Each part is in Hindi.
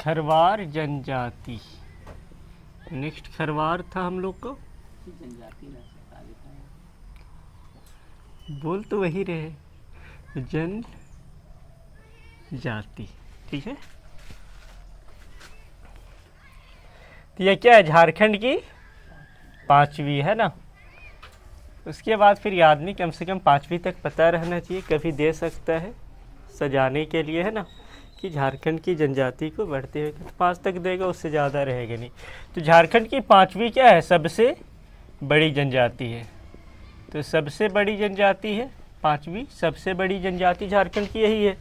खरवार जनजाति। नेक्स्ट खरवार था हम लोग को, बोल तो वही रहे, जनजाति। ठीक है, तो यह क्या है, झारखंड की 5वीं है ना। उसके बाद फिर याद नहीं, कम से कम 5वीं तक पता रहना चाहिए, कभी दे सकता है सजाने के लिए, है ना, कि झारखंड की जनजाति को बढ़ते हुए, तो 5 तक देगा, उससे ज़्यादा रहेगा नहीं। तो झारखंड की 5वीं क्या है, सबसे बड़ी जनजाति है। तो सबसे बड़ी जनजाति है 5वीं, सबसे बड़ी जनजाति झारखंड की यही है।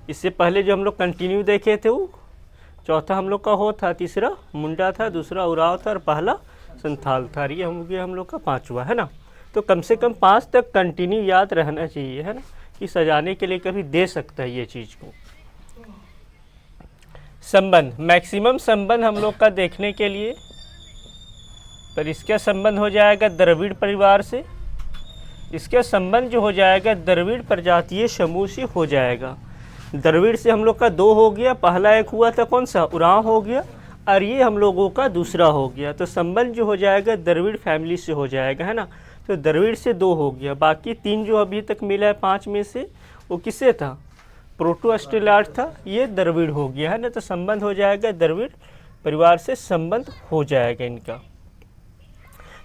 इससे पहले जो हम लोग कंटिन्यू देखे थे वो चौथा हम लोग का हो था, तीसरा मुंडा था, दूसरा उराव था और पहला संथाल था। ये हम लोग का 5वां है ना। तो कम से कम 5 तक कंटिन्यू याद रहना चाहिए, है ना, कि सजाने के लिए कभी दे सकता है ये चीज़ को। संबंध, मैक्सिमम संबंध हम लोग का देखने के लिए, पर इसका संबंध हो जाएगा द्रविड़ परिवार से। इसका संबंध जो हो जाएगा द्रविड़ प्रजातीय समूह से हो जाएगा। द्रविड़ से हम लोग का 2 हो गया, पहला एक हुआ था कौन सा, उरांव हो गया, और ये हम लोगों का दूसरा हो गया। तो संबंध जो हो जाएगा द्रविड़ फैमिली से हो जाएगा, है ना। तो द्रविड़ से 2 हो गया, बाकी 3 जो अभी तक मिला है 5 में से, वो किससे था, प्रोटो ऑस्ट्रेलियार्ड था, ये द्रविड़ हो गया, है ना। तो संबंध हो जाएगा द्रविड़ परिवार से संबंध हो जाएगा इनका।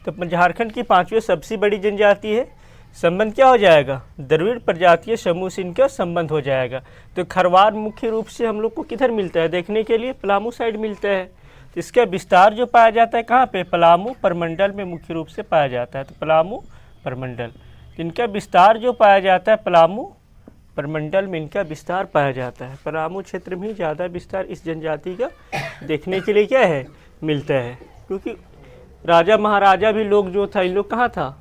तो झारखंड की 5वीं सबसे बड़ी जनजाति है, संबंध क्या हो जाएगा, द्रविड़ प्रजातीय समूह से इनका संबंध हो जाएगा। तो खरवार मुख्य रूप से हम लोग को किधर मिलता है देखने के लिए, पलामू साइड मिलता है। तो इसका विस्तार जो पाया जाता है कहाँ पे, पलामू प्रमंडल में मुख्य रूप से पाया जाता है। तो पलामू प्रमंडल, इनका विस्तार जो पाया जाता है पलामू प्रमंडल में इनका विस्तार पाया जाता है। पलामू क्षेत्र में ज़्यादा विस्तार इस जनजाति का देखने के लिए क्या है, मिलता है। क्योंकि राजा महाराजा भी लोग जो था, इन लोग कहाँ था,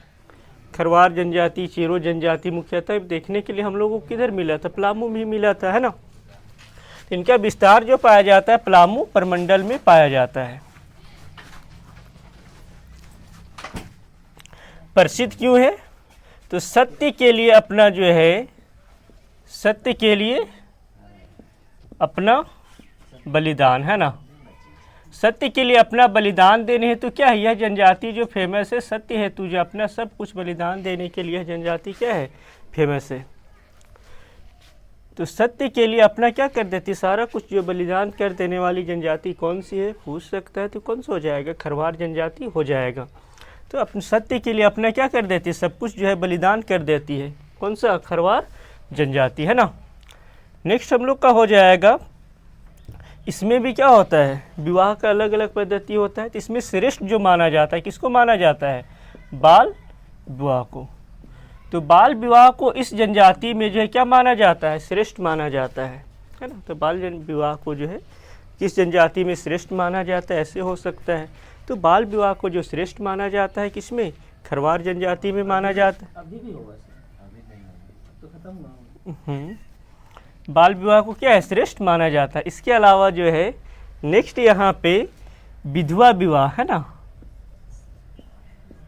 खरवार जनजाति, चेरो जनजाति मुख्यतः देखने के लिए हम लोगों को किधर मिला था, पलामू में मिला था, है ना। इनका विस्तार जो पाया जाता है पलामू प्रमंडल में पाया जाता है। प्रसिद्ध क्यों है, तो सत्य के लिए अपना जो है, सत्य के लिए अपना बलिदान, है ना, सत्य के लिए अपना बलिदान देने हेतु क्या है, यह जनजाति जो फेमस है, सत्य हेतु जो अपना सब कुछ बलिदान देने के लिए जनजाति क्या है, फेमस है। तो सत्य के लिए अपना क्या कर देती, सारा कुछ जो बलिदान कर देने वाली जनजाति कौन सी है, पूछ सकता है, तो कौन सा हो जाएगा, खरवार जनजाति हो जाएगा। तो अपने सत्य के लिए अपना क्या कर देती है, सब कुछ जो है बलिदान कर देती है, कौन सा, खरवार जनजाति, है ना। नेक्स्ट हम लोग का हो जाएगा, इसमें भी क्या होता है, विवाह का अलग अलग पद्धति होता है। तो इसमें श्रेष्ठ जो माना जाता है, किसको माना जाता है, बाल विवाह को। तो बाल विवाह को इस जनजाति में जो है क्या माना जाता है, श्रेष्ठ माना जाता है ना। तो बाल विवाह को जो है किस जनजाति में श्रेष्ठ माना जाता है, ऐसे हो सकता है। तो बाल विवाह को जो श्रेष्ठ माना जाता है किसमें, खरवार जनजाति में माना जाता है। अभी भी होगा सर, अभी नहीं होगा तो खत्म। बाल विवाह को क्या है, श्रेष्ठ माना जाता है। इसके अलावा जो है नेक्स्ट यहाँ पे विधवा विवाह, है ना।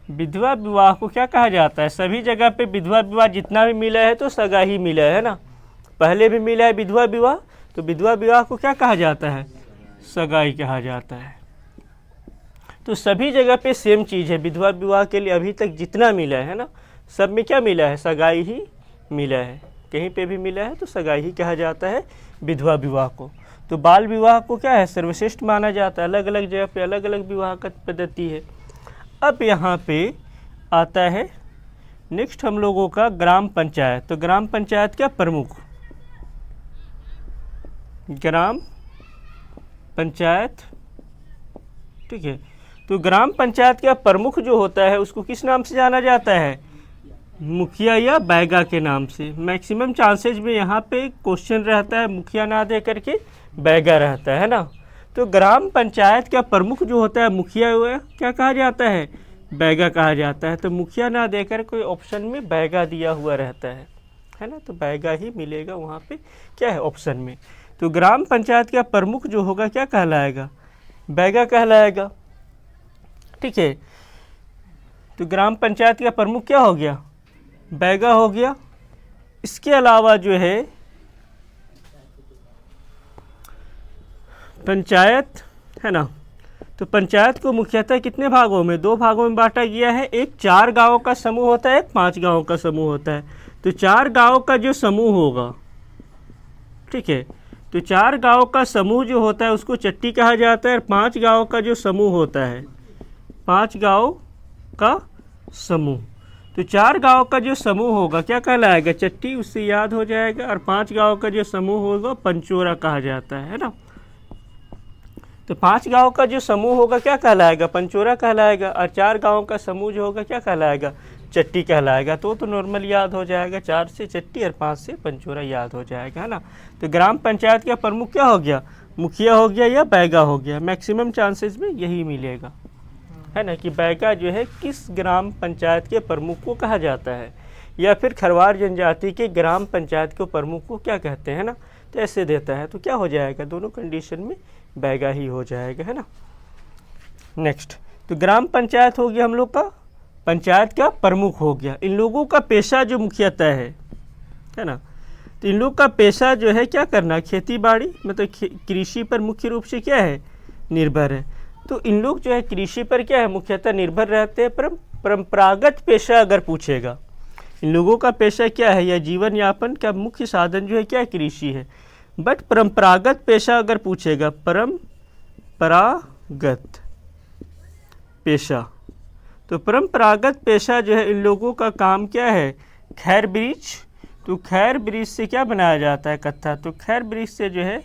विधवा विवाह को क्या कहा जाता है, सभी जगह पे विधवा विवाह जितना भी मिला है तो सगा ही मिला है ना। पहले भी मिला है विधवा विवाह, तो विधवा विवाह को क्या कहा जाता है, सगाई कहा जाता है। तो सभी जगह पे सेम चीज़ है, विधवा विवाह के लिए अभी तक जितना मिला है ना, सब में क्या मिला है, सगाई ही मिला है। कहीं पे भी मिला है तो सगाई ही कहा जाता है विधवा विवाह को। तो बाल विवाह को क्या है, सर्वश्रेष्ठ माना जाता है। अलग अलग जगह पे अलग अलग विवाह का पद्धति है। अब यहाँ पे आता है नेक्स्ट हम लोगों का ग्राम पंचायत। तो ग्राम पंचायत क्या प्रमुख, ग्राम पंचायत, ठीक है। तो ग्राम पंचायत का प्रमुख जो होता है उसको किस नाम से जाना जाता है, मुखिया या बैगा के नाम से। मैक्सिमम चांसेज में यहाँ पे क्वेश्चन रहता है मुखिया ना दे करके बैगा रहता है ना। तो ग्राम पंचायत का प्रमुख जो होता है मुखिया हुआ क्या कहा जाता है, बैगा कहा जाता है। तो मुखिया ना देकर कोई ऑप्शन में बैगा दिया हुआ रहता है ना, तो बैगा ही मिलेगा वहाँ पे क्या है ऑप्शन में। तो ग्राम पंचायत का प्रमुख जो होगा क्या कहलाएगा, बैगा कहलाएगा, ठीक है। तो ग्राम पंचायत का प्रमुख क्या हो गया, बैगा हो गया। इसके अलावा जो है पंचायत है ना, तो पंचायत को मुख्यतः कितने भागों में, 2 भागों में बांटा गया है। एक 4 गांवों का समूह होता है, एक 5 गांवों का समूह होता है। तो 4 गांवों का जो समूह होगा, ठीक है, तो 4 गांवों का समूह जो होता है उसको चट्टी कहा जाता है। और 5 गांवों का जो समूह होता है, 5 गांवों का समूह, तो 4 गांव का जो समूह होगा क्या कहलाएगा, चट्टी, उससे याद हो जाएगा। और 5 गांव का जो समूह होगा पंचोरा कहा जाता है ना। तो 5 गांव का जो समूह होगा क्या कहलाएगा, पंचोरा कहलाएगा। और 4 गांव का समूह जो होगा क्या कहलाएगा, चट्टी कहलाएगा। तो नॉर्मल याद हो जाएगा, 4 से चट्टी और 5 से पंचोरा याद हो जाएगा, है ना। तो ग्राम पंचायत का प्रमुख क्या हो गया, मुखिया हो गया या बैगा हो गया। मैक्सिमम चांसेस में यही मिलेगा, है ना, कि बैगा जो है किस ग्राम पंचायत के प्रमुख को कहा जाता है, या फिर खरवार जनजाति के ग्राम पंचायत के प्रमुख को क्या कहते हैं ना। तो ऐसे देता है, तो क्या हो जाएगा, दोनों कंडीशन में बैगा ही हो जाएगा, है ना। नेक्स्ट, तो ग्राम पंचायत हो गया हम लोग का, पंचायत का प्रमुख हो गया। इन लोगों का पेशा जो मुख्यतः है ना, तो इन लोग का पेशा जो है क्या करना, खेती बाड़ी, मतलब कृषि पर मुख्य रूप से क्या है, निर्भर है। तो इन लोग जो है कृषि पर क्या है, मुख्यतः निर्भर रहते हैं। परंपरागत पेशा अगर पूछेगा, इन लोगों का पेशा क्या है या जीवन यापन का मुख्य साधन जो है क्या, कृषि है। बट परंपरागत पेशा अगर पूछेगा, परंपरागत पेशा, तो परंपरागत पेशा जो है इन लोगों का काम क्या है, खैर ब्रिज। तो खैर ब्रिज से क्या बनाया जाता है, कत्था। तो खैर ब्रिज से जो है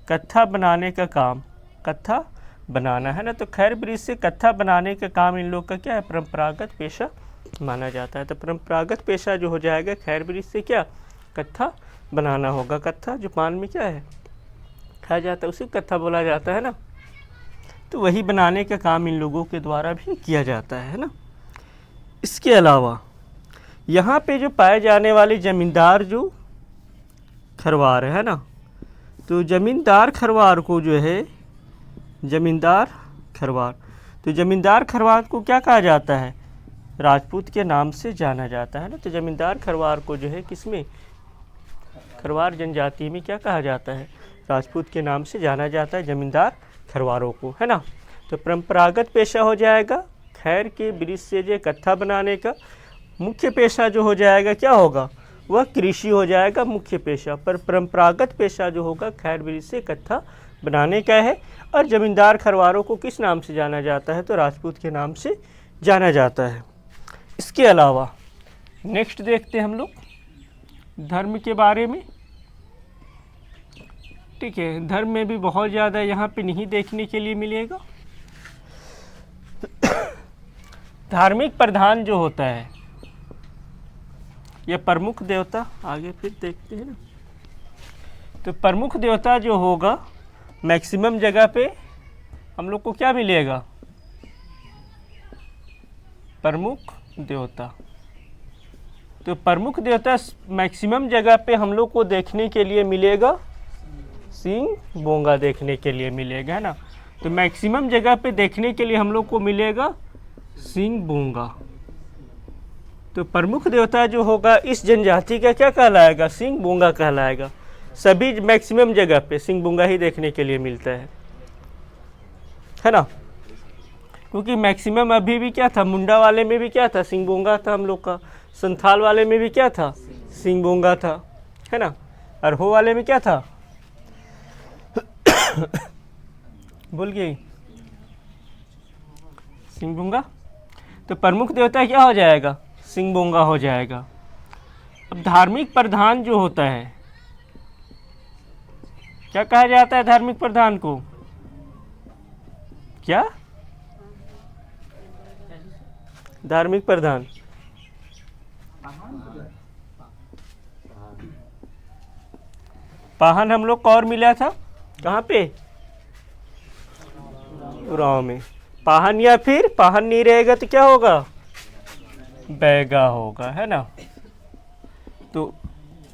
कत्था बनाने का काम, कत्था बनाना, है ना। तो खैर ब्रिज से कत्था बनाने का काम इन लोग का क्या है, परंपरागत पेशा माना जाता है। तो परंपरागत पेशा जो हो जाएगा खैर ब्रिज से क्या, कत्था बनाना होगा। कत्था जो पान में क्या है, खाया जाता है, उसी कत्था बोला जाता है ना। तो वही बनाने का काम इन लोगों के द्वारा भी किया जाता है ना। इसके अलावा यहाँ पे जो पाए जाने वाले जमींदार जो खरवार है ना, तो जमींदार खरवार को जो है, जमींदार खरवार, तो जमींदार खरवार को क्या कहा जाता है, राजपूत के नाम से जाना जाता है ना। तो जमींदार खरवार को जो है किसमें, खरवार जनजाति में क्या कहा जाता है, राजपूत के नाम से जाना जाता है जमींदार खरवारों को, है ना। तो परंपरागत पेशा हो जाएगा खैर के ब्रिज से जो कत्था बनाने का। मुख्य पेशा जो हो जाएगा क्या होगा, वह कृषि हो जाएगा मुख्य पेशा। पर परंपरागत पेशा जो होगा खैर ब्रिज से कत्था बनाने का है। और जमींदार खरवारों को किस नाम से जाना जाता है, तो राजपूत के नाम से जाना जाता है। इसके अलावा नेक्स्ट देखते हैं हम लोग धर्म के बारे में, ठीक है। धर्म में भी बहुत ज़्यादा यहाँ पे नहीं देखने के लिए मिलेगा। धार्मिक प्रधान जो होता है, यह प्रमुख देवता, आगे फिर देखते हैं ना। तो प्रमुख देवता जो होगा मैक्सिमम जगह पे हम लोग को क्या मिलेगा, प्रमुख देवता। तो प्रमुख देवता मैक्सिमम जगह पे हम लोग को देखने के लिए मिलेगा, सिंह बोंगा देखने के लिए मिलेगा, है ना। तो मैक्सिमम जगह पे देखने के लिए हम लोग को मिलेगा सिंह बोंगा। तो प्रमुख देवता जो होगा इस जनजाति का क्या कहलाएगा, सिंह बोंगा कहलाएगा। सभी मैक्सिमम जगह पे सिंह बोंगा ही देखने के लिए मिलता है ना। क्योंकि मैक्सिमम अभी भी क्या था, मुंडा वाले में भी क्या था, सिंह बोंगा था हम लोग का। संथाल वाले में भी क्या था, सिंह बोंगा था, है ना। अरहो वाले में क्या था भूल गई, सिंह बोंगा। तो प्रमुख देवता क्या हो जाएगा, सिंह बोंगा हो जाएगा। अब धार्मिक प्रधान जो होता है, क्या कहा जाता है धार्मिक प्रधान को, क्या धार्मिक प्रधान, पाहन हम लोग को और मिला था कहाँ पे, उराव में। पाहन या फिर पाहन नहीं रहेगा तो क्या होगा, बैगा होगा, है ना। तो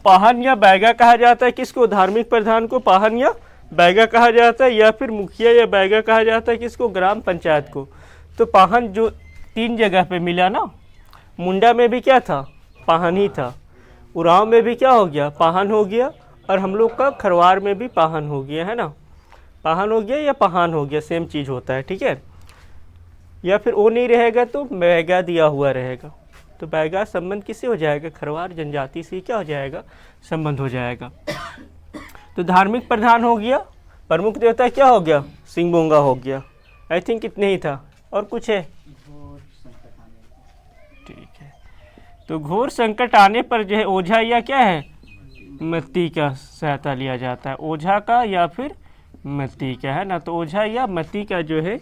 पाहन या बैगा कहा जाता है किसको, धार्मिक प्रधान को पाहन या बैगा कहा जाता है, या फिर मुखिया या बैगा कहा जाता है किसको, ग्राम पंचायत को। तो पाहन जो 3 जगह पे मिला ना, मुंडा में भी क्या था, पाहन ही था। उराव में भी क्या हो गया, पाहन हो गया। और हम लोग का खरवार में भी पाहन हो गया, है ना। पाहन हो गया या पहान हो गया, सेम चीज़ होता है, ठीक है। या फिर ओ नहीं रहेगा तो बैगा दिया हुआ रहेगा, तो बैगा संबंध किससे हो जाएगा, खरवार जनजाति से क्या हो जाएगा, संबंध हो जाएगा। तो धार्मिक प्रधान हो गया, प्रमुख देवता क्या हो गया, सिंहबोंगा हो गया। आई थिंक इतने ही था, और कुछ है, ठीक है। तो घोर संकट आने पर जो है ओझा या क्या है, मत्ती का सहायता लिया जाता है, ओझा का या फिर मत्ती का, है ना। तो ओझा या मत्ती का जो है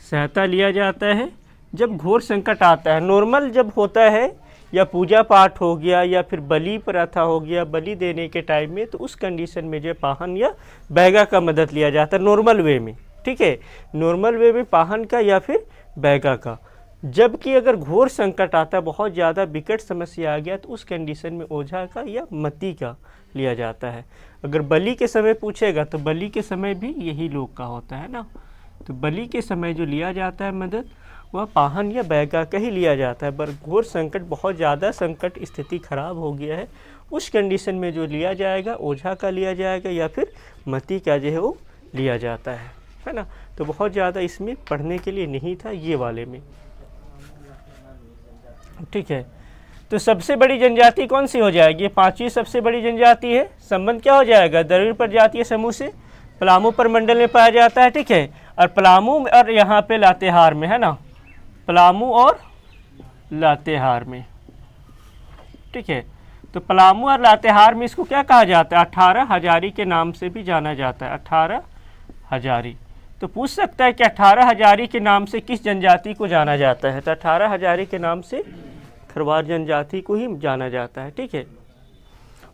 सहायता लिया जाता है जब घोर संकट आता है। नॉर्मल जब होता है या पूजा पाठ हो गया या फिर बलि प्रथा हो गया, बलि देने के टाइम में, तो उस कंडीशन में जो पाहन या बैगा का मदद लिया जाता है नॉर्मल वे में, ठीक है। नॉर्मल वे में पाहन का या फिर बैगा का। जबकि अगर घोर संकट आता है, बहुत ज़्यादा विकट समस्या आ गया, तो उस कंडीशन में ओझा का या मत्ती का लिया जाता है। अगर बलि के समय पूछेगा तो बलि के समय भी यही लोग का होता है ना। तो बलि के समय जो लिया जाता है मदद, वह पाहन या बैगा का ही लिया जाता है। पर घोर संकट, बहुत ज़्यादा संकट, स्थिति खराब हो गया है, उस कंडीशन में जो लिया जाएगा ओझा का लिया जाएगा या फिर मत्ती का जो है वो लिया जाता है ना। तो बहुत ज़्यादा इसमें पढ़ने के लिए नहीं था ये वाले में, ठीक है। तो सबसे बड़ी जनजाति कौन सी हो जाएगी, पांचवी सबसे बड़ी जनजाति है। संबंध क्या हो जाएगा, द्रविड़ प्रजातीय समूह से पलामू प्रमंडल में पाया जाता है, ठीक है। और पलामू और यहाँ पे लातेहार में, है ना, पलामू और लातेहार में, ठीक है। तो पलामू और लातेहार में इसको क्या कहा जाता है, 18 हजारी के नाम से भी जाना जाता है, 18 हजारी। तो पूछ सकता है कि 18 हजारी के नाम से किस जनजाति को जाना जाता है, तो 18 हजारी के नाम से खरवार जनजाति को ही जाना जाता है, ठीक है।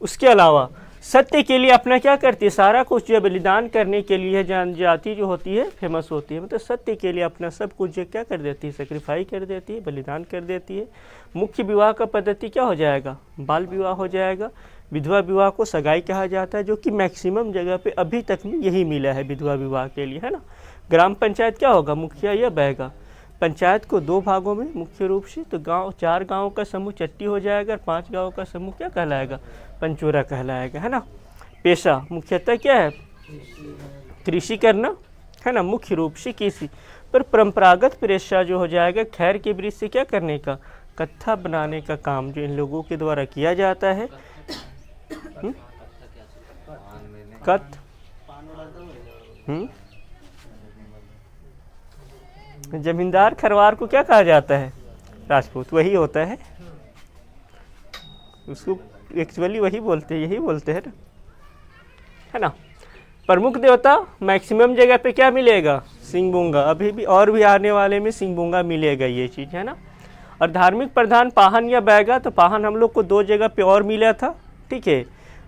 उसके अलावा सत्य के लिए अपना क्या करती है, सारा कुछ जो बलिदान करने के लिए जनजाति जो होती है फेमस होती है, मतलब सत्य के लिए अपना सब कुछ जो क्या कर देती है, सेक्रीफाई कर देती है, बलिदान कर देती है। मुख्य विवाह का पद्धति क्या हो जाएगा, बाल विवाह हो जाएगा। विधवा विवाह को सगाई कहा जाता है, जो कि मैक्सिमम जगह पे अभी तक में यही मिला है विधवा विवाह के लिए, है ना। ग्राम पंचायत क्या होगा, मुखिया या बैगा। पंचायत को 2 भागों में मुख्य रूप से, तो गांव 4 गांव का समूह चट्टी हो जाएगा और 5 गांव का समूह क्या कहलाएगा, पंचोरा कहलाएगा, है ना। पेशा मुख्यतः क्या है, कृषि करना, है ना, मुख्य रूप से कृषि। पर परंपरागत पेशा जो हो जाएगा खैर के वृक्ष से क्या करने का, कत्था बनाने का काम जो इन लोगों के द्वारा किया जाता है। कत जमींदार खरवार को क्या कहा जाता है, राजपूत, वही होता है, उसको एक्चुअली वही बोलते हैं, यही बोलते हैं ना, है ना। प्रमुख देवता मैक्सिमम जगह पे क्या मिलेगा, सिंहबोंगा, अभी भी और भी आने वाले में सिंहबोंगा मिलेगा, ये चीज़ है ना। और धार्मिक प्रधान पाहन या बैगा, तो पाहन हम लोग को 2 जगह पे और मिला था, ठीक है,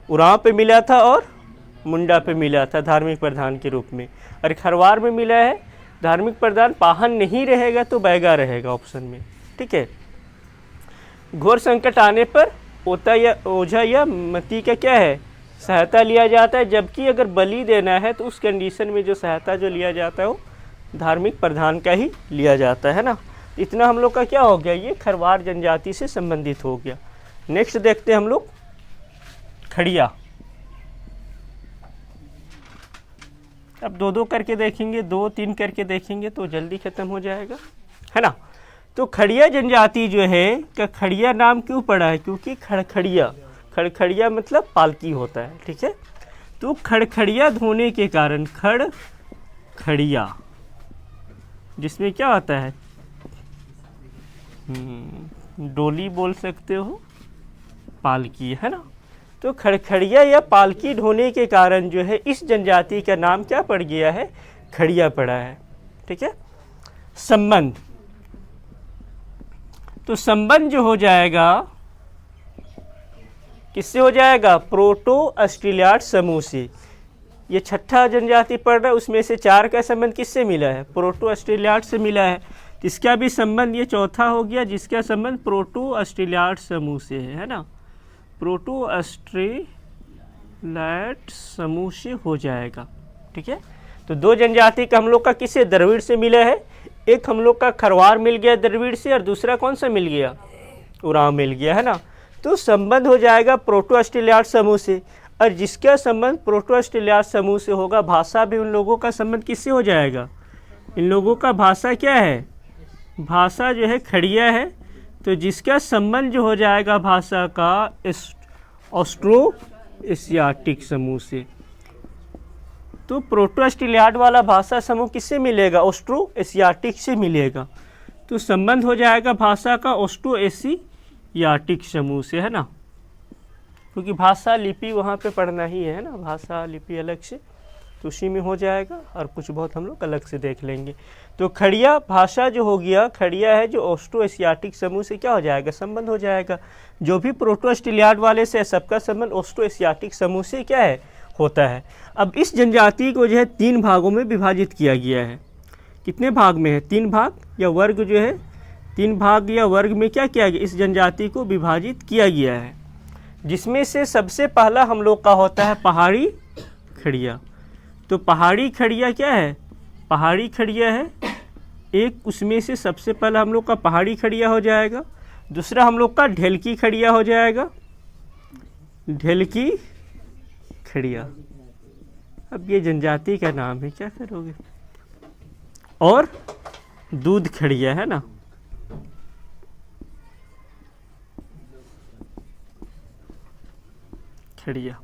उरांव पे मिला था और मुंडा पे मिला था धार्मिक प्रधान के रूप में। और खरवार में मिला है। धार्मिक प्रधान पाहन नहीं रहेगा तो बैगा रहेगा ऑप्शन में, ठीक है। घोर संकट आने पर ओझा या मत्ती का क्या है, सहायता लिया जाता है। जबकि अगर बलि देना है तो उस कंडीशन में जो सहायता जो लिया जाता है वो धार्मिक प्रधान का ही लिया जाता है ना। इतना हम लोग का क्या हो गया, ये खरवार जनजाति से संबंधित हो गया। नेक्स्ट देखते हैं हम लोग खड़िया। अब 2-2 करके देखेंगे, 2-3 करके देखेंगे तो जल्दी खत्म हो जाएगा, है ना। तो खड़िया जनजाति जो है, खड़िया नाम क्यों पड़ा है, क्योंकि खड़खड़िया मतलब पालकी होता है, ठीक है। तो खड़खड़िया धोने के कारण खड़खड़िया, जिसमें क्या होता है, डोली बोल सकते हो, पालकी, है ना। तो खड़खड़िया या पालकी ढोने के कारण जो है इस जनजाति का नाम क्या पड़ गया है, खड़िया पड़ा है, ठीक है। संबंध, तो संबंध जो हो जाएगा किससे हो जाएगा, प्रोटो ऑस्ट्रेलियाड समूह से। ये 6ठा जनजाति पढ़ रहा है, उसमें से 4 का संबंध किससे मिला है, प्रोटो ऑस्ट्रेलियाड से मिला है। इसका भी संबंध ये चौथा हो गया, जिसका संबंध प्रोटो ऑस्ट्रेलियाड समूह से है ना। प्रोटो ऑस्ट्रेलियाड समूह से हो जाएगा, ठीक है। तो 2 जनजाति का हम लोग का किससे, द्रविड़ से मिला है। एक हम लोग का खरवार मिल गया द्रविड़ से, और दूसरा कौन सा मिल गया, उरांव मिल गया, है ना। तो संबंध हो जाएगा प्रोटो ऑस्ट्रेलियाड समूह से। और जिसका संबंध प्रोटोस्टेलियाड समूह से होगा, भाषा भी उन लोगों का संबंध किससे हो जाएगा? इन लोगों का भाषा क्या है? भाषा जो है खड़िया है, तो जिसका संबंध जो हो जाएगा भाषा का ऑस्ट्रो एशियाटिक समूह से। तो प्रोटोस्टेलियाड वाला भाषा समूह किससे मिलेगा? ऑस्ट्रो एशियाटिक से मिलेगा। तो संबंध हो जाएगा भाषा का ऑस्ट्रो एशियाटिक समूह से, है ना, क्योंकि भाषा लिपि वहाँ पे पढ़ना ही है ना, भाषा लिपि अलग से, तो उसी में हो जाएगा, और कुछ बहुत हम लोग अलग से देख लेंगे। तो खड़िया भाषा जो हो गया, खड़िया है जो ऑस्ट्रो एशियाटिक समूह से क्या हो जाएगा? संबंध हो जाएगा। जो भी प्रोटोस्टेलियाड वाले से सबका संबंध ऑस्ट्रो एशियाटिक समूह से क्या है? होता है। अब इस जनजाति को जो है 3 भागों में विभाजित किया गया है। कितने भाग में है? 3 भाग या वर्ग जो है 3 भाग या वर्ग में क्या किया गया? इस जनजाति को विभाजित किया गया है, जिसमें से सबसे पहला हम लोग का होता है पहाड़ी खड़िया। तो पहाड़ी खड़िया क्या है? पहाड़ी खड़िया है एक, उसमें से सबसे पहला हम लोग का पहाड़ी खड़िया हो जाएगा। दूसरा हम लोग का ढेलकी खड़िया हो जाएगा, ढेलकी खड़िया। अब ये जनजाति का नाम है, क्या करोगे? और दूध खड़िया, है ना। खड़िया।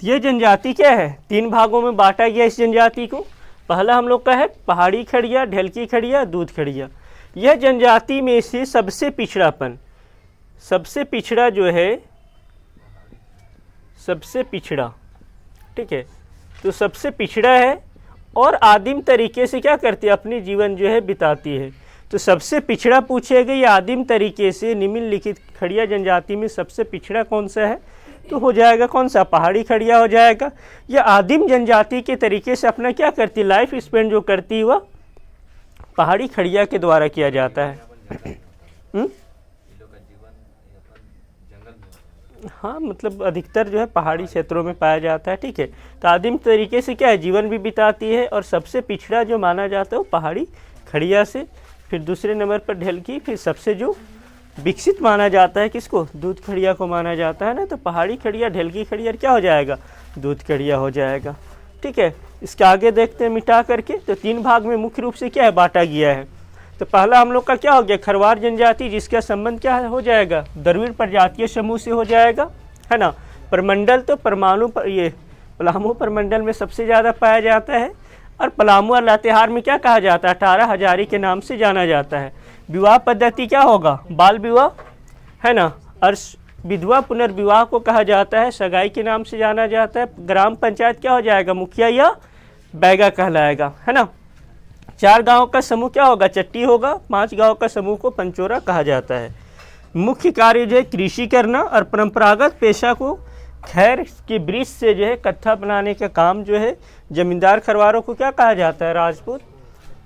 ये जनजाति क्या है? 3 भागों में बांटा गया इस जनजाति को। पहला हम लोग का है पहाड़ी खड़िया, ढेलकी खड़िया, दूध खड़िया। यह जनजाति में से सबसे पिछड़ापन, सबसे पिछड़ा जो है, सबसे पिछड़ा, ठीक है, तो सबसे पिछड़ा है और आदिम तरीके से क्या करती है? अपनी जीवन जो है बिताती है। तो सबसे पिछड़ा पूछेगा या आदिम तरीके से निम्नलिखित खड़िया जनजाति में सबसे पिछड़ा कौन सा है? तो हो जाएगा कौन सा? पहाड़ी खड़िया हो जाएगा। या आदिम जनजाति के तरीके से अपना क्या करती है? लाइफ स्पेंड जो करती है वह पहाड़ी खड़िया के द्वारा किया जाता है। हाँ, मतलब अधिकतर जो है पहाड़ी क्षेत्रों में पाया जाता है, ठीक है। तो आदिम तरीके से क्या है? जीवन भी बिताती है, और सबसे पिछड़ा जो माना जाता है वो पहाड़ी खड़िया से, फिर दूसरे नंबर पर ढेलकी, फिर सबसे जो विकसित माना जाता है किसको? दूध खड़िया को माना जाता है ना। तो पहाड़ी खड़िया, ढेलकी खड़िया क्या हो जाएगा? दूध खड़िया हो जाएगा, ठीक है। इसके आगे देखते हैं मिटा करके। तो 3 भाग में मुख्य रूप से क्या है? बांटा गया है। तो पहला हम लोग का क्या हो गया? खरवार जनजाति, जिसका संबंध क्या हो जाएगा? द्रविड़ प्रजातीय समूह से हो जाएगा, है ना। परमंडल तो परमाणु पर, ये पलामू परमंडल में सबसे ज़्यादा पाया जाता है, और पलामू और लातेहार में क्या कहा जाता है? 18 हजारी के नाम से जाना जाता है। विवाह पद्धति क्या होगा? बाल विवाह, है ना। और विधवा पुनर्विवाह को कहा जाता है, सगाई के नाम से जाना जाता है। ग्राम पंचायत क्या हो जाएगा? मुखिया या बैगा कहलाएगा, है ना। 4 गांव का समूह क्या होगा? चट्टी होगा। 5 गांव का समूह को पंचोरा कहा जाता है। मुख्य कार्य जो है कृषि करना, और परंपरागत पेशा को खैर के वृक्ष से जो है कत्था बनाने का काम जो है जमींदार खरवारों को क्या कहा जाता है? राजपूत।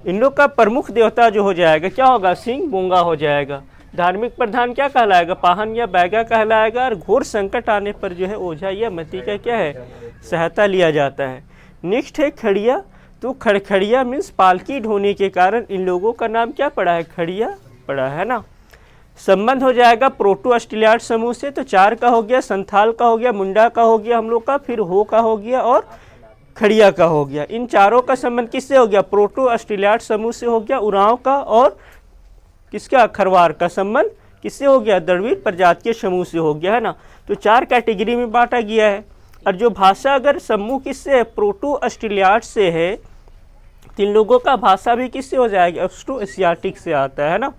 इन लोग का प्रमुख देवता जो हो जाएगा क्या होगा? सिंह बोंगा हो जाएगा। धार्मिक प्रधान क्या कहलाएगा? पाहन या बैगा कहलाएगा। और घोर संकट आने पर जो है ओझा या मती का क्या है? सहायता लिया जाता है। नेक्स्ट है खड़िया। तो खड़खड़िया मीन्स पालकी ढोने के कारण इन लोगों का नाम क्या पड़ा है? खड़िया पड़ा है ना। संबंध हो जाएगा प्रोटोस्टेलियाड समूह से। तो 4 का हो गया, संथाल का हो गया, मुंडा का हो गया हम लोग का, फिर हो का हो गया, और खड़िया का हो गया। इन चारों का संबंध किससे हो गया? प्रोटोस्टेलियाड समूह से हो गया। उरांव का और किसका? खरवार का संबंध किससे हो गया? द्रविड़ प्रजातीय समूह से हो गया, है ना। तो 4 कैटेगरी में बांटा गया है। और जो भाषा अगर समूह किससे है? प्रोटोस्टेलियाड से है, तो इन लोगों का भाषा भी किससे हो जाएगा? ऑस्ट्रो एशियाटिक से आता है ना।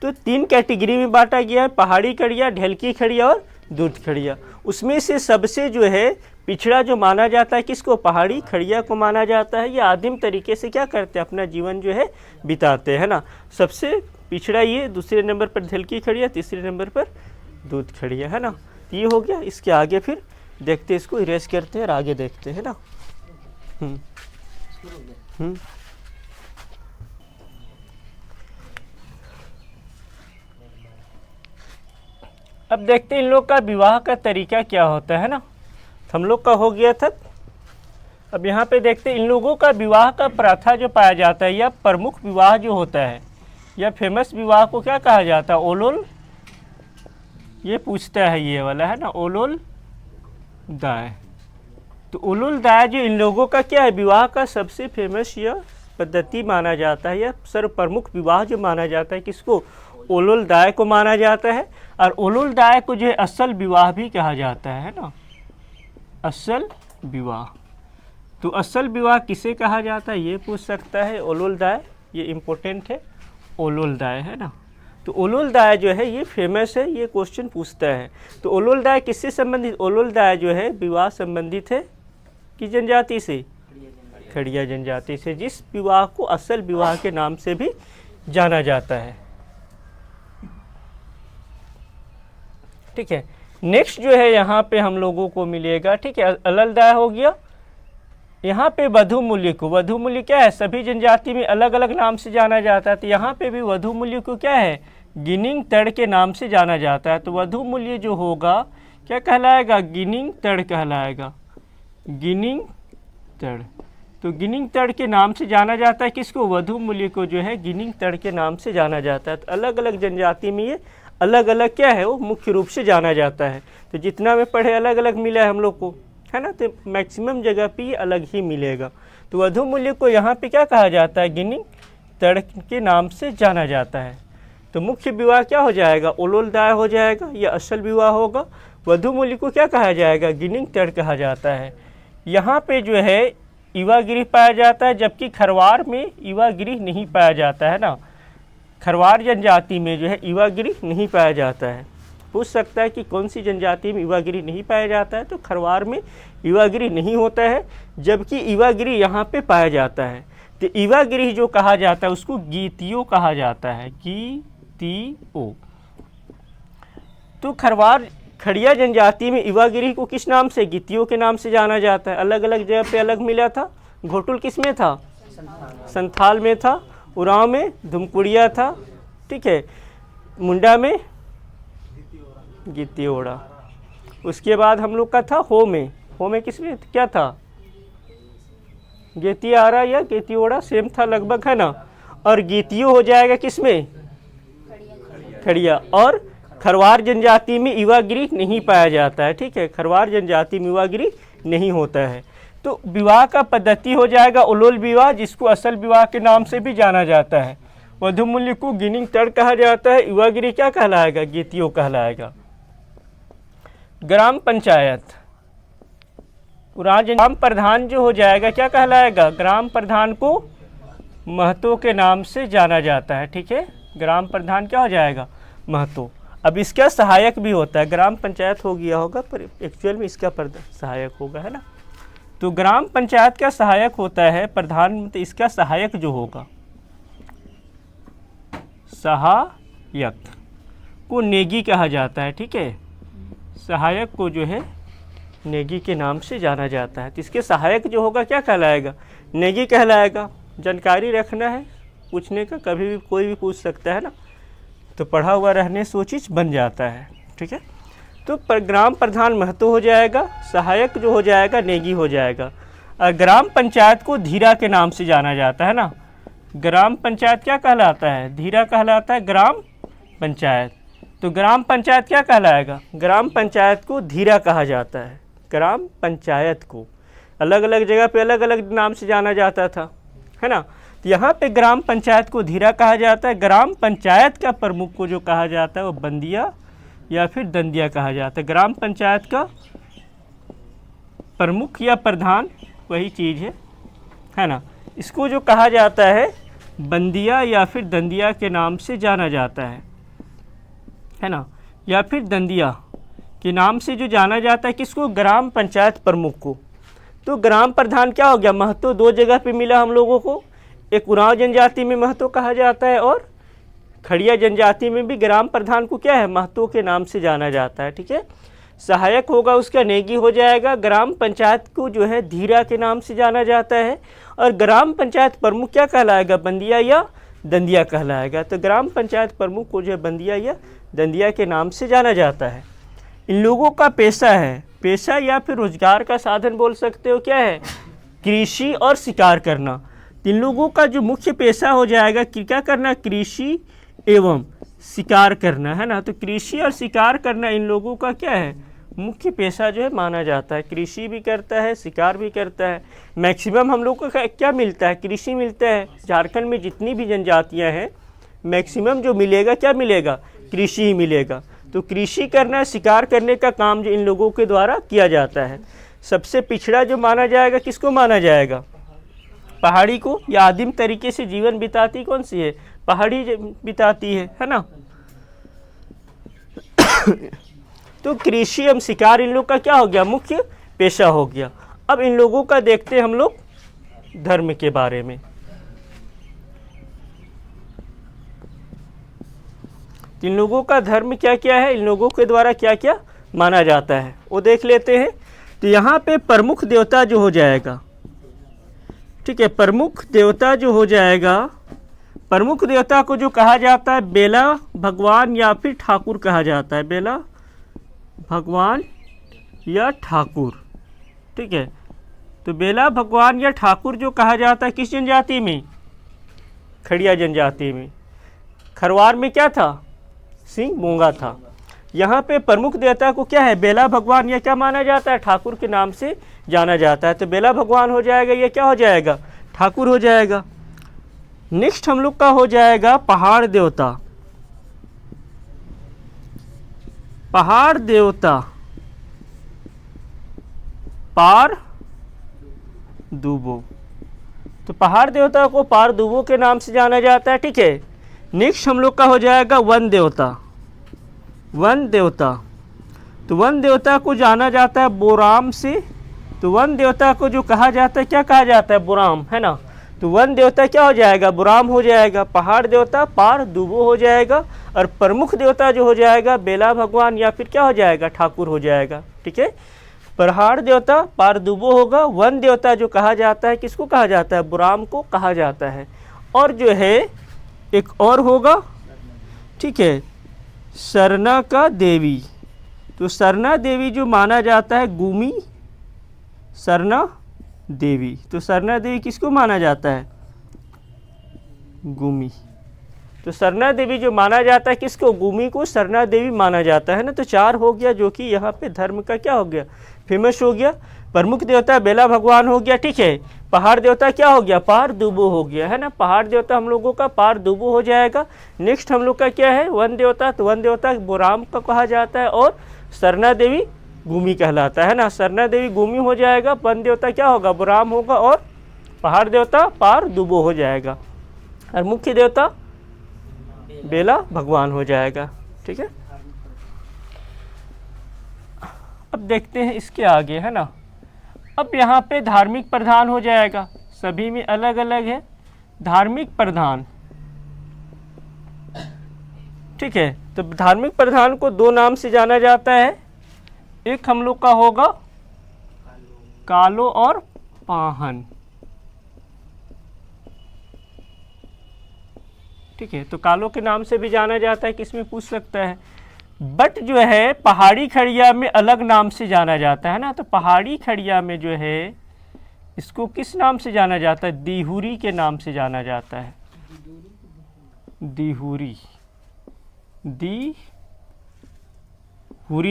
तो 3 कैटेगरी में बांटा गया है, पहाड़ी खड़िया, ढेलकी खड़िया और दूध खड़िया। उसमें से सबसे जो है पिछड़ा जो माना जाता है किसको? पहाड़ी खड़िया को माना जाता है। ये आदिम तरीके से क्या करते हैं? अपना जीवन जो है बिताते हैं ना। सबसे पिछड़ा ये, दूसरे नंबर पर ढेलकी खड़िया, तीसरे नंबर पर दूध खड़िया, है ना। ये हो गया। इसके आगे फिर देखते, इसको इरेज करते हैं और आगे देखते हैं ना। अब देखते हैं इन लोग का विवाह का तरीका क्या होता है ना। हम लोग का हो गया था। अब यहाँ पे देखते हैं इन लोगों का विवाह का प्रथा जो पाया जाता है, या प्रमुख विवाह जो होता है, या फेमस विवाह को क्या कहा जाता है? ओलोल। ये पूछता है ये वाला, है ना, ओलोल दाय। तो उलुल दाय जो इन लोगों का क्या है, विवाह का सबसे फेमस यह पद्धति माना जाता है, यह सर्व प्रमुख विवाह जो माना जाता है किसको, उलुल दाय को माना जाता है। और उलुल दाय को जो है असल विवाह भी कहा जाता है ना, असल विवाह। तो असल विवाह किसे कहा जाता है ये पूछ सकता है, उलुल दाय, ये इम्पोर्टेंट है, उलुल दाय है ना। तो उलुल दाय जो है ये फेमस है, ये क्वेश्चन पूछता है। तो उलुल दाय किससे संबंधित, उलुल दाय जो है विवाह संबंधित है किस जनजाति से, खड़िया जनजाति से, जिस विवाह को असल विवाह के नाम से भी जाना जाता है। ठीक है, नेक्स्ट जो है यहाँ पे हम लोगों को मिलेगा, ठीक है, अलल दाय हो गया। यहाँ पे वधु मूल्य को, वधु मूल्य क्या है, सभी जनजाति में अलग अलग नाम से जाना जाता है। तो यहाँ पे भी वधु मूल्य को क्या है, गिनिंग तड़ के नाम से जाना जाता है। तो वधु मूल्य जो होगा क्या कहलाएगा, गिनिंग तड़ कहलाएगा, गिनिंग तड़। तो गिनिंग तड़ के नाम से जाना जाता है किसको, वधु मूल्य को जो है गिनिंग तड़ के नाम से जाना जाता है। तो अलग अलग जनजाति में ये अलग अलग क्या है वो मुख्य रूप से जाना जाता है। तो जितना में पढ़े अलग अलग मिला है हम लोग को, है ना, तो मैक्सिमम जगह पे ये अलग ही मिलेगा। तो वधु मूल्य को यहाँ पे क्या कहा जाता है, गिनिंग तड़ के नाम से जाना जाता है। तो मुख्य विवाह क्या हो जाएगा, उलुल दाय हो जाएगा, या असल विवाह होगा। वधु मूल्य को क्या कहा जाएगा, गिनिंग तड़ कहा जाता है। यहाँ पे जो है युवागिरी पाया जाता है, जबकि खरवार में युवागिरी नहीं पाया जाता है ना, खरवार जनजाति में जो है युवागिरी नहीं पाया जाता है। पूछ सकता है कि कौन सी जनजाति में युवागिरी नहीं पाया जाता है, तो खरवार में युवागिरी नहीं होता है, जबकि युवागिरी यहाँ पे पाया जाता है। तो युवागिरी जो कहा जाता है उसको गीतियो कहा जाता है, गीतियो। तो खरवार खड़िया जनजाति में युवागिरी को किस नाम से, गीतियों के नाम से जाना जाता है। अलग अलग जगह पे अलग मिला था, घोटुल किस में था, संथाल में था, उरांव में धुमकुड़िया था, ठीक है, मुंडा में गीतियोड़ा। उसके बाद हम लोग का था हो में किस में क्या था, गेतियारा या गेतियोड़ा सेम था लगभग, है ना। और गीतियो हो जाएगा किस में, खड़िया। और खरवार जनजाति में युवागिरी नहीं पाया जाता है, ठीक है, खरवार जनजाति में युवागिरी नहीं होता है। तो विवाह का पद्धति हो जाएगा उलुल विवाह, जिसको असल विवाह के नाम से भी जाना जाता है। वधु मूल्य को गिनिंग तड़ कहा जाता है, युवागिरी क्या कहलाएगा, गीतियो कहलाएगा। ग्राम पंचायत, ग्राम प्रधान जो हो जाएगा क्या कहलाएगा, ग्राम प्रधान को महतो के नाम से जाना जाता है, ठीक है, ग्राम प्रधान क्या हो जाएगा, महतो। अब इसका सहायक भी होता है, ग्राम पंचायत हो गया होगा पर एक्चुअल में इसका सहायक होगा, है ना। तो ग्राम पंचायत का सहायक होता है प्रधान, तो इसका सहायक जो होगा, सहायक को नेगी कहा जाता है, ठीक है, सहायक को जो है नेगी के नाम से जाना जाता है। तो इसके सहायक जो होगा क्या कहलाएगा, नेगी कहलाएगा। जानकारी रखना है, पूछने का कभी भी कोई भी पूछ सकता है ना, तो पढ़ा हुआ रहने से वो चीज़ बन जाता है, ठीक है। तो ग्राम प्रधान महतो हो जाएगा, सहायक जो हो जाएगा नेगी हो जाएगा। और ग्राम पंचायत को धीरा के नाम से जाना जाता है ना, ग्राम पंचायत क्या कहलाता है, धीरा कहलाता है ग्राम पंचायत। तो ग्राम पंचायत क्या कहलाएगा, ग्राम पंचायत को धीरा कहा जाता है, ग्राम पंचायत को अलग अलग जगह पे अलग अलग नाम से जाना जाता था, है ना। तो यहाँ पे ग्राम पंचायत को धीरा कहा जाता है। ग्राम पंचायत का प्रमुख को जो कहा जाता है वो बंदिया या फिर दंदिया कहा जाता है। ग्राम पंचायत का प्रमुख या प्रधान वही चीज़ है ना, इसको जो कहा जाता है बंदिया या फिर दंदिया के नाम से जाना जाता है ना, या फिर दंदिया के नाम से जो जाना जाता है किसको, ग्राम पंचायत प्रमुख को। तो ग्राम प्रधान क्या हो गया, महतो दो जगह पे मिला हम लोगों को, एक उरांव जनजाति में महतो कहा जाता है और खड़िया जनजाति में भी ग्राम प्रधान को क्या है, महतो के नाम से जाना जाता है, ठीक है। सहायक होगा उसका नेगी हो जाएगा। ग्राम पंचायत को जो है धीरा के नाम से जाना जाता है। और ग्राम पंचायत प्रमुख क्या कहलाएगा, बंदिया या दंदिया कहलाएगा। तो ग्राम पंचायत प्रमुख को जो है बंदिया या दंदिया के नाम से जाना जाता है। इन लोगों का पेशा है, पेशा या फिर रोजगार का साधन बोल सकते हो, क्या है, कृषि और शिकार करना। इन लोगों का जो मुख्य पेशा हो जाएगा क्या करना, कृषि एवं शिकार करना, है ना। तो कृषि और शिकार करना इन लोगों का क्या है, मुख्य पेशा जो है माना जाता है। कृषि भी करता है, शिकार भी करता है। मैक्सिमम हम लोग को क्या मिलता है? कृषि मिलता है। झारखंड में जितनी भी जनजातियां हैं मैक्सिमम जो मिलेगा क्या मिलेगा? कृषि ही मिलेगा। तो कृषि करना, शिकार करने का काम जो इन लोगों के द्वारा किया जाता है। सबसे पिछड़ा जो माना जाएगा किसको माना जाएगा? पहाड़ी को। या आदिम तरीके से जीवन बिताती कौन सी है? पहाड़ी बिताती है ना। तो कृषि एवं शिकार इन लोग का क्या हो गया? मुख्य पेशा हो गया। अब इन लोगों का देखते हैं हम लोग धर्म के बारे में। इन लोगों का धर्म क्या क्या है, इन लोगों के द्वारा क्या क्या माना जाता है वो देख लेते हैं। तो यहाँ पे प्रमुख देवता जो हो जाएगा, ठीक है, प्रमुख देवता जो हो जाएगा, प्रमुख देवता को जो कहा जाता है बेला भगवान या फिर ठाकुर कहा जाता है। बेला भगवान या ठाकुर, ठीक है। तो बेला भगवान या ठाकुर जो कहा जाता है किस जनजाति में? खड़िया जनजाति में। खरवार में क्या था? सिंह मूंगा था। यहाँ पे प्रमुख देवता को क्या है? बेला भगवान या क्या माना जाता है? ठाकुर के नाम से जाना जाता है। तो बेला भगवान हो जाएगा, ये क्या हो जाएगा? ठाकुर हो जाएगा। नेक्स्ट हम लोग का हो जाएगा पहाड़ देवता। पहाड़ देवता पार दुबो। तो पहाड़ देवता को पार दुबो के नाम से जाना जाता है, ठीक है। नेक्स्ट हम लोग का हो जाएगा वन देवता। वन देवता, तो वन देवता को जाना जाता है बोराम से। तो वन देवता को जो कहा जाता है क्या कहा जाता है? बोराम, है ना। तो वन देवता क्या हो जाएगा? बोराम हो जाएगा। पहाड़ देवता पार दुबो हो जाएगा। और प्रमुख देवता जो हो जाएगा बेला भगवान या फिर क्या हो जाएगा? ठाकुर हो जाएगा, ठीक है। पहाड़ देवता पार दुबो होगा। वन देवता जो कहा जाता है किसको कहा जाता है? बोराम को कहा जाता है। और जो है एक और होगा, ठीक है, सरना का देवी। तो सरना देवी जो माना जाता है गुमी सरना देवी। तो सरना देवी किसको माना जाता है? गुमी। तो सरना देवी जो माना जाता है किसको? गुमी को सरना देवी माना जाता है ना। तो चार हो गया जो कि यहाँ पे धर्म का क्या हो गया? फेमस हो गया। प्रमुख देवता बेला भगवान हो गया, ठीक है। पहाड़ देवता क्या हो गया? पार दुबो हो गया, है ना। पहाड़ देवता हम लोगों का पार दुबो हो जाएगा। नेक्स्ट हम लोग का क्या है? वन देवता। तो वन देवता बोराम का कहा जाता है और सरना देवी गुमी कहलाता है ना। सरना देवी गुमी हो जाएगा। वन देवता क्या होगा? बोराम होगा। और पहाड़ देवता पार दुबो हो जाएगा। और मुख्य देवता बेला भगवान हो जाएगा, ठीक है। अब देखते हैं इसके आगे, है ना। अब यहाँ पे धार्मिक प्रधान हो जाएगा। सभी में अलग अलग है धार्मिक प्रधान, ठीक है। तो धार्मिक प्रधान को दो नाम से जाना जाता है। एक हम लोग का होगा कालो और पाहन, ठीक है। तो कालो के नाम से भी जाना जाता है, किसमें पूछ सकता है। बट जो है पहाड़ी खड़िया में अलग नाम से जाना जाता है ना। तो पहाड़ी खड़िया में जो है इसको किस नाम से जाना जाता है? दिहुरी के नाम से जाना जाता है। दिहुरी, दिहुरी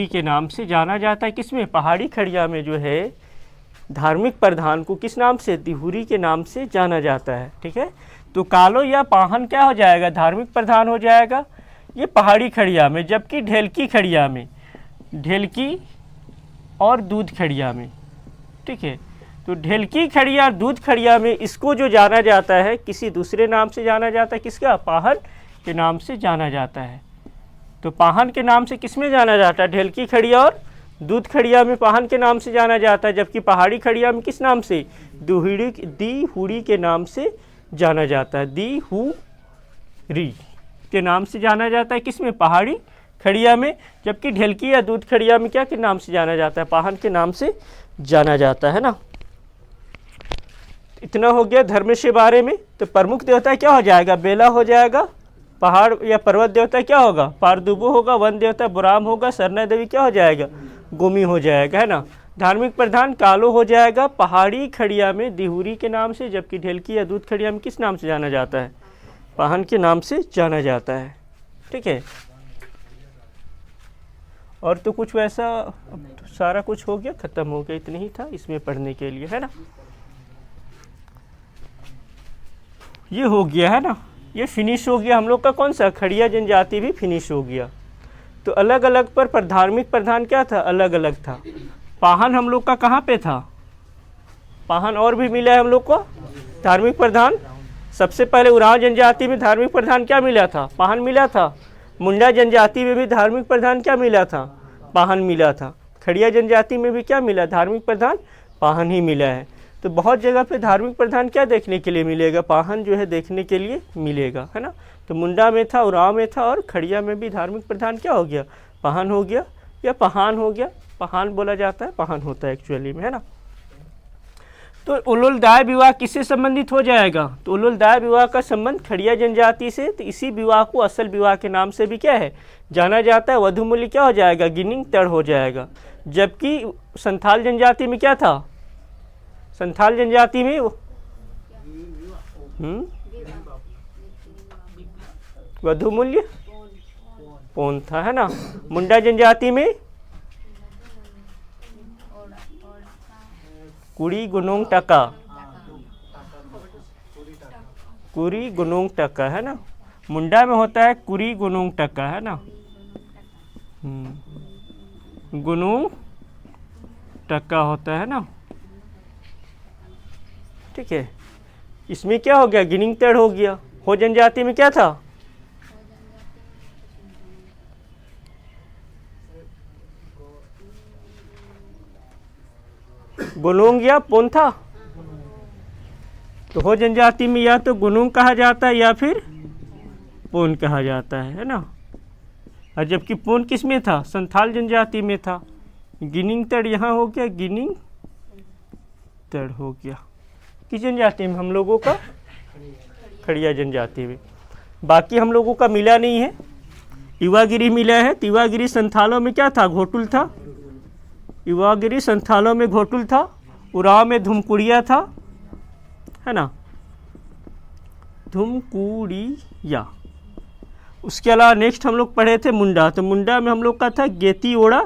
के नाम से जाना जाता है। किसमें? पहाड़ी खड़िया में जो है धार्मिक प्रधान को किस नाम से? दिहुरी के नाम से जाना जाता है, ठीक है। तो कालो या पाहन क्या हो जाएगा? धार्मिक प्रधान हो जाएगा, ये पहाड़ी खड़िया में। जबकि ढेलकी खड़िया में, ढेलकी और दूध खड़िया में, ठीक है। तो ढेलकी खड़िया और दूध खड़िया में इसको जो जाना जाता है किसी दूसरे नाम से जाना जाता है। किसका? पाहन के नाम से जाना जाता है। तो पाहन के नाम से किस में जाना जाता है? ढेलकी खड़िया और दूध खड़िया में पाहन के नाम से जाना जाता है। जबकि पहाड़ी खड़िया में किस नाम से? दिहुरी के नाम से जाना जाता है। दिहुरी के नाम से जाना जाता है। किसमें? पहाड़ी खड़िया में। जबकि ढेलकी या दूध खड़िया में क्या के नाम से जाना जाता है? पाहन के नाम से जाना जाता है ना। इतना हो गया धर्म के बारे में। तो प्रमुख देवता क्या हो जाएगा? बेला हो जाएगा। पहाड़ या पर्वत देवता क्या होगा? पारदुबो होगा। वन देवता बोराम होगा। सरना देवी क्या हो जाएगा? गुमी हो जाएगा, है ना। धार्मिक प्रधान कालो हो जाएगा पहाड़ी खड़िया में दिहुरी के नाम से। जबकि ढेलकी या दूध खड़िया में किस नाम से जाना जाता है? पाहन के नाम से जाना जाता है, ठीक है। और तो कुछ वैसा सारा कुछ हो गया, ख़त्म हो गया, इतना ही था इसमें पढ़ने के लिए, है ना। ये हो गया, है ना, ये फिनिश हो गया हम लोग का कौन सा, खड़िया जनजाति भी फिनिश हो गया। तो अलग अलग पर धार्मिक प्रधान क्या था, अलग अलग था। पाहन हम लोग का कहाँ पे था, पाहन और भी मिला है हम लोग को धार्मिक प्रधान। सबसे पहले उरांव जनजाति में धार्मिक प्रधान क्या मिला था, पाहन मिला था। मुंडा जनजाति में भी धार्मिक प्रधान क्या मिला था, पाहन मिला था। खड़िया जनजाति में भी क्या मिला, धार्मिक प्रधान पाहन ही मिला है। तो बहुत जगह पे धार्मिक प्रधान क्या देखने के लिए मिलेगा, पाहन जो है देखने के लिए मिलेगा, है ना। तो मुंडा में था, उरांव में था, और खड़िया में भी धार्मिक प्रधान क्या हो गया, पाहन हो गया या पहान हो गया। पहान बोला जाता है, पाहन होता है एक्चुअली में, है ना। तो उलुलदाय विवाह किससे संबंधित हो जाएगा, तो उलुलदाय विवाह का संबंध खड़िया जनजाति से। तो इसी विवाह को असल विवाह के नाम से भी क्या है जाना जाता है। वधु मूल्य क्या हो जाएगा, गिनिंग तड़ हो जाएगा। जबकि संथाल जनजाति में क्या था, संथाल जनजाति में वधु मूल्य पौन था, है ना। मुंडा जनजाति में कुड़ी गुनोंग टका, कुरी गुनोंग टका, है ना। मुंडा में होता है कुरी गुनोंग टका, है ना, गुनोंग टका होता है ना, ठीक है। इसमें क्या हो गया, गिनिंग तड़ हो गया। हो जनजाति में क्या था, गुनोंग या पोन था। तो हो जनजाति में या तो गुनोंग कहा जाता है या फिर पोन कहा जाता है ना। और जबकि पोन किस में था, संथाल जनजाति में था। गिनिंग तड़ यहाँ हो गया, गिनिंग तड़ हो गया। किस जनजाति में, हम लोगों का खड़िया जनजाति में। बाकी हम लोगों का मिला नहीं है। युवागिरी मिला है। तो युवागिरी संथालों में क्या था, घोटुल था। युवागिरी संथालों में घोटुल था। उरांव में धुमकुड़िया था, है ना, धुमकुड़िया। उसके अलावा नेक्स्ट हम लोग पढ़े थे मुंडा। तो मुंडा में हम लोग का था गेती ओड़ा,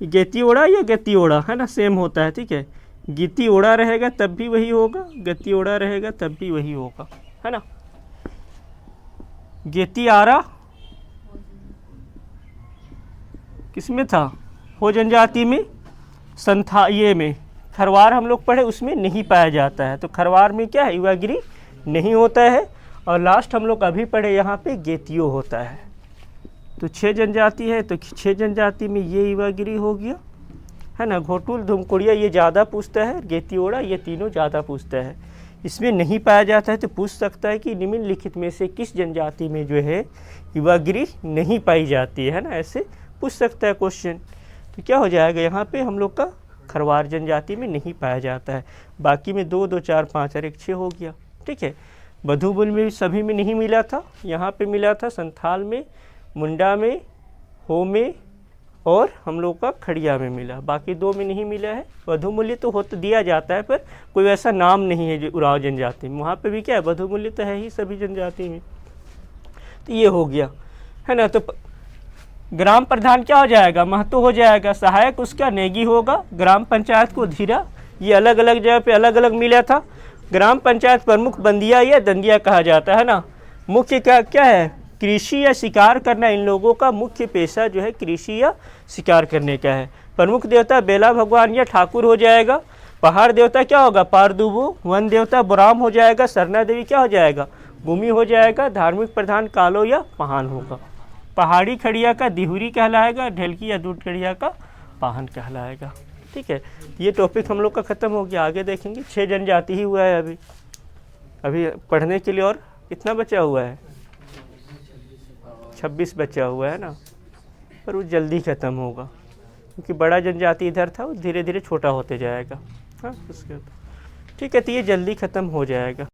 गेती ओड़ा या गति ओड़ा, है ना, सेम होता है, ठीक है। गीति ओड़ा रहेगा तब भी वही होगा, गति ओड़ा रहेगा तब भी वही होगा, है ना। गेती आरा किसमें था, हो जनजाति में। संथा ये में खरवार हम लोग पढ़े, उसमें नहीं पाया जाता है। तो खरवार में क्या है, युवागिरी नहीं होता है। और लास्ट हम लोग अभी पढ़े यहाँ पे गेतियो होता है। तो 6 जनजाति है, तो 6 जनजाति में ये युवागिरी हो गया, है ना। घोटुल धुमकुड़िया ये ज़्यादा पूछता है, गेती ओड़ा ये तीनों ज़्यादा पूछता है। इसमें नहीं पाया जाता है तो पूछ सकता है कि निम्नलिखित में से किस जनजाति में जो है युवागिरी नहीं पाई जाती है ना, ऐसे पूछ सकता है क्वेश्चन। तो क्या हो जाएगा यहाँ पे, हम लोग का खरवार जनजाति में नहीं पाया जाता है। बाकी में 2, 2, 4, 5 और 1, 6 हो गया, ठीक है। बधुबुल में सभी में नहीं मिला था, यहाँ पे मिला था संथाल में, मुंडा में, हो में और हम लोग का खड़िया में मिला। बाकी 2 में नहीं मिला है। वधु मूल्य तो हो तो दिया जाता है, पर कोई वैसा नाम नहीं है जो उरांव जनजाति में। वहाँ पे भी क्या है, वधु मूल्य तो है ही सभी जनजाति में। तो ये हो गया, है ना। तो ग्राम प्रधान क्या हो जाएगा, महतो हो जाएगा। सहायक उसका नेगी होगा। ग्राम पंचायत को धीरा, ये अलग अलग जगह पे अलग अलग मिला था। ग्राम पंचायत प्रमुख बंदिया या दंदिया कहा जाता है ना। मुख्य क्या है, कृषि या शिकार करना। इन लोगों का मुख्य पेशा जो है कृषि या शिकार करने का है। प्रमुख देवता बेला भगवान या ठाकुर हो जाएगा। पहाड़ देवता क्या होगा, पारदुबो। वन देवता बुराम हो जाएगा। सरना देवी क्या हो जाएगा, भूमि हो जाएगा। धार्मिक प्रधान कालो या पहान होगा। पहाड़ी खड़िया का दिहुरी कहलाएगा। ढेलकी या दूध खड़िया का पाहन कहलाएगा, ठीक है। ये टॉपिक हम लोग का ख़त्म हो गया। आगे देखेंगे। 6 जनजाति ही हुआ है अभी पढ़ने के लिए। और कितना बचा हुआ है, 26 बचा हुआ है ना। पर वो जल्दी ख़त्म होगा क्योंकि बड़ा जनजाति इधर था, वो धीरे धीरे छोटा होते जाएगा। हाँ उसके ठीक है, तो ये जल्दी ख़त्म हो जाएगा।